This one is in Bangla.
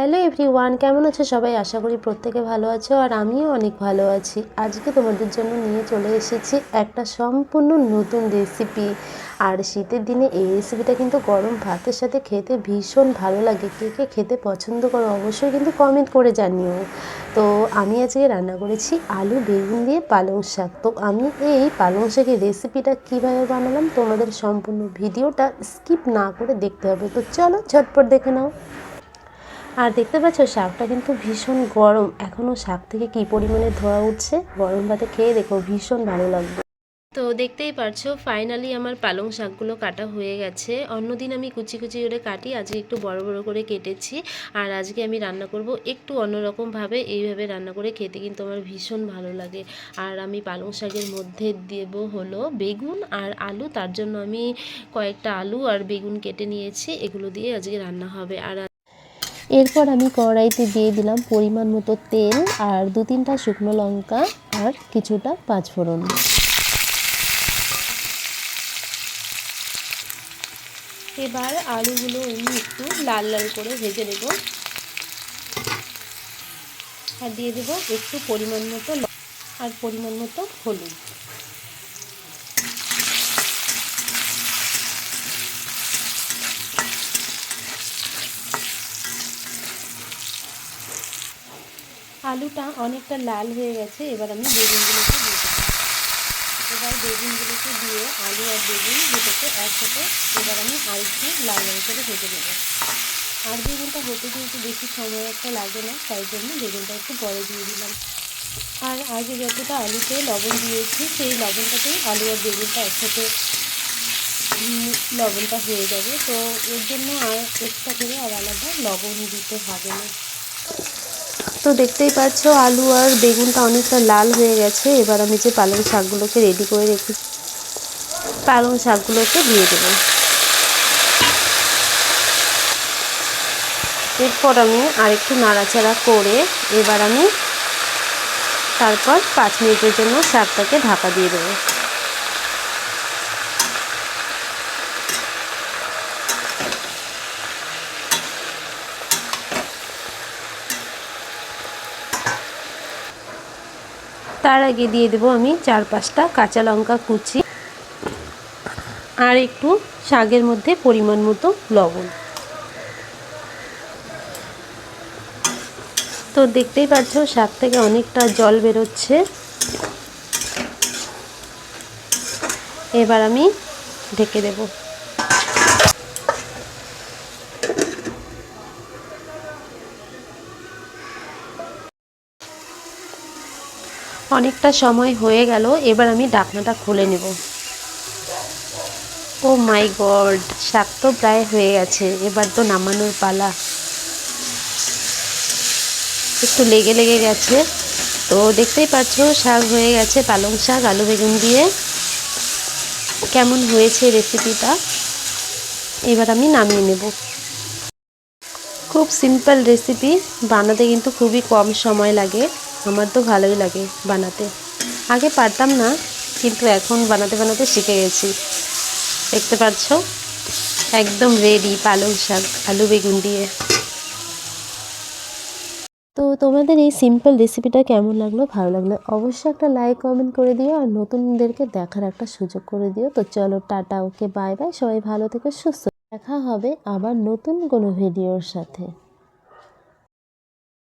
হ্যালো এভরিওয়ান, কেমন আছো সবাই? আশা করি প্রত্যেকে ভালো আছো আর আমিও অনেক ভালো আছি। আজকে তোমাদের জন্য নিয়ে চলে এসেছি একটা সম্পূর্ণ নতুন রেসিপি। আর শীতের দিনে এই রেসিপিটা কিন্তু গরম ভাতের সাথে খেতে ভীষণ ভালো লাগে। কে কে খেতে পছন্দ করো অবশ্যই কিন্তু কমেন্ট করে জানিও। তো আমি আজকে রান্না করেছি আলু বেগুন দিয়ে পালং শাক। তো আমি এই পালং শাকের রেসিপিটা কীভাবে বানালাম তোমাদের সম্পূর্ণ ভিডিওটা স্কিপ না করে দেখতে হবে। তো চলো ঝটপট দেখে নাও। আর দেখতে পাচ্ছ শাকটা কিন্তু ভীষণ গরম, এখনও শাক থেকে কী পরিমাণে ধোঁয়া উঠছে। গরম ভাতে খেয়ে দেখো ভীষণ ভালো লাগবে। তো দেখতেই পারছো ফাইনালি আমার পালং শাকগুলো কাটা হয়ে গেছে। অন্যদিন আমি কুচি কুচি করে কাটি, আজকে একটু বড় বড় করে কেটেছি। আর আজকে আমি রান্না করব একটু অন্যরকমভাবে। এইভাবে রান্না করে খেতে কিন্তু আমার ভীষণ ভালো লাগে। আর আমি পালং শাকের মধ্যে দেব হলো বেগুন আর আলু। তার জন্য আমি কয়েকটা আলু আর বেগুন কেটে নিয়েছি, এগুলো দিয়ে আজকে রান্না হবে। আর এরপর আমি কড়াইতে দিয়ে দিলাম পরিমাণ মতো তেল আর 2-3টা শুকনো লঙ্কা আর কিছুটা পাঁচফোড়ন। এবার আলুগুলো আমি একটু লাল লাল করে ভেজে নেব আর দিয়ে দেব একটু পরিমাণ মতো আর পরিমাণ মতো হলুদ। আলুটা অনেকটা লাল হয়ে গেছে, এবার আমি বেগুনগুলোকে দিয়ে দেবো। এবার বেগুনগুলোকে দিয়ে আলু আর বেগুন দুটোকে একসাথে এবার আমি আরেকটু লাল লাল করে ভেজে নেব। আর বেগুনটা হতে কিন্তু বেশি সময় একটা লাগে না, তাই জন্য বেগুনটা একটু পরে দিয়ে দিলাম। আর আগে যতটা আলুতে লবণ দিয়েছি সেই লবণটাতেই আলু আর বেগুনটা একসাথে লবণটা হয়ে যাবে। তো এর জন্য আর এক্সট্রা করে আর আলাদা লবণ দিতে হবে না। তো দেখতেই পাচ্ছ আলু আর বেগুনটা অনেকটা লাল হয়ে গেছে। এবার আমি যে পালং শাকগুলোকে রেডি করে রেখেছি পালং শাকগুলোকে দিয়ে দেবো। এরপর আমি আরেকটু নাড়াচাড়া করে এবার আমি তারপর 5 মিনিটের জন্য শাকটাকে ঢাকা দিয়ে দেবো। তার আগে দিয়ে দেবো আমি 4-5টা কাঁচা লঙ্কা কুচি আর একটু শাকের মধ্যে পরিমাণ মতো লবণ। তো দেখতেই পাচ্ছ শাক থেকে অনেকটা জল বেরোচ্ছে। এবার আমি ঢেকে দেব। অনেকটা সময় হয়ে গেল, এবার আমি ঢাকনাটা খুলে নেব। ও মাই গড, শাক তো প্রায় হয়ে গেছে, এবার তো নামানোর পালা। একটু লেগে লেগে গেছে। তো দেখতেই পাচ্ছ শাক হয়ে গেছে, পালং শাক আলু বেগুন দিয়ে। কেমন হয়েছে রেসিপিটা এবার আমি নামিয়ে নেব। খুব সিম্পল রেসিপি, বানাতে কিন্তু খুবই কম সময় লাগে। আমার তো ভালোই লাগে বানাতে। আগে পারতাম না, কিন্তু এখন বানাতে বানাতে শিখে গেছি। দেখতে পাচ্ছ একদম রেডি পালং শাক আলু বেগুন দিয়ে। তো তোমাদের এই সিম্পল রেসিপিটা কেমন লাগলো? ভালো লাগলে অবশ্যই একটা লাইক কমেন্ট করে দিও আর নতুনদেরকে দেখার একটা সুযোগ করে দিও। তো চলো টাটা, ওকে বাই বাই, সবাই ভালো থেকে সুস্থ। দেখা হবে আবার নতুন কোনো ভিডিওর সাথে।